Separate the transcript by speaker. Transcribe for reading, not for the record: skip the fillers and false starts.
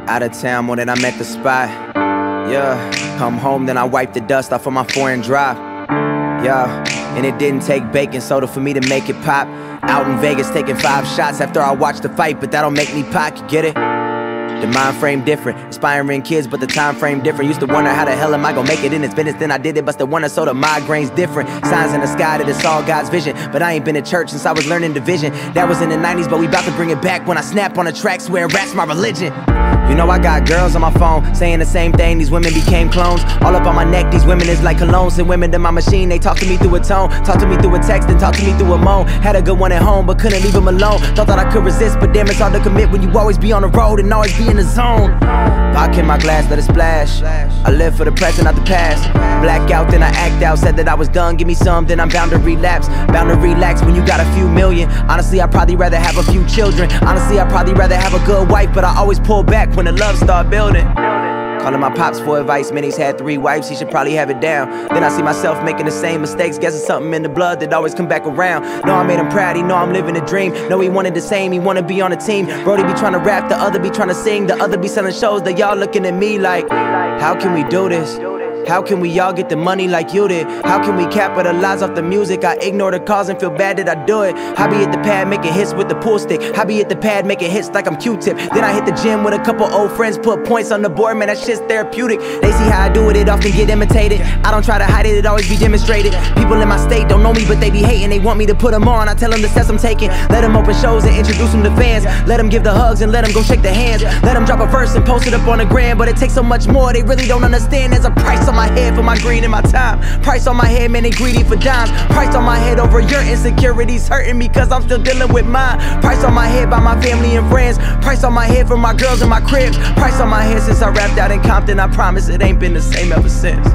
Speaker 1: Out of town more than I'm at the spot. Yeah, come home then I wipe the dust off of my foreign drive. Yeah, and it didn't take baking soda for me to make it pop. Out in Vegas taking 5 shots after I watched the fight, but that don't make me pop, you get it? The mind frame different, inspiring kids, but the time frame different. Used to wonder how the hell am I gonna make it in this business, then I did it, but still wonder, so the migraine's different. Signs in the sky that it's all God's vision, but I ain't been to church since I was learning division. That was in the 90s, but we about to bring it back when I snap on the track, swear rap's my religion. You know I got girls on my phone saying the same thing, these women became clones. All up on my neck, these women is like cologne. Send women to my machine, they talk to me through a tone. Talk to me through a text and talk to me through a moan. Had a good one at home, but couldn't leave them alone. Thought that I could resist, but damn, it's hard to commit when you always be on the road and always be in the zone. Vodka in my glass, let it splash. I live for the present, not the past. Black out, then I act out. Said that I was done, give me some, then I'm bound to relapse. Bound to relax when you got a few million. Honestly, I'd probably rather have a few children. Honestly, I'd probably rather have a good wife, but I always pull back when the love start building. Calling my pops for advice, man, he's had 3 wives, he should probably have it down. Then I see myself making the same mistakes, guess it's something in the blood that always come back around. Know I made him proud, he know I'm living a dream. Know he wanted the same, he wanna be on a team. Brody be trying to rap, the other be trying to sing. The other be selling shows, that y'all looking at me like, how can we do this? How can we all get the money like you did? How can we capitalize off the music? I ignore the cause and feel bad that I do it. I be at the pad making hits with the pool stick. I be at the pad making hits like I'm Q-tip. Then I hit the gym with a couple old friends, put points on the board, man, that shit's therapeutic. They see how I do it, it often get imitated. I don't try to hide it, it always be demonstrated. People in my state don't know me, but they be hating. They want me to put them on, I tell them the steps I'm taking. Let them open shows and introduce them to fans. Let them give the hugs and let them go shake the hands. Let them drop a verse and post it up on the gram. But it takes so much more, they really don't understand. There's a price on my head for my green and my time. Price on my head, man, they greedy for dimes. Price on my head over your insecurities, hurting me cause I'm still dealing with mine. Price on my head by my family and friends. Price on my head for my girls in my cribs. Price on my head since I rapped out in Compton. I promise it ain't been the same ever since.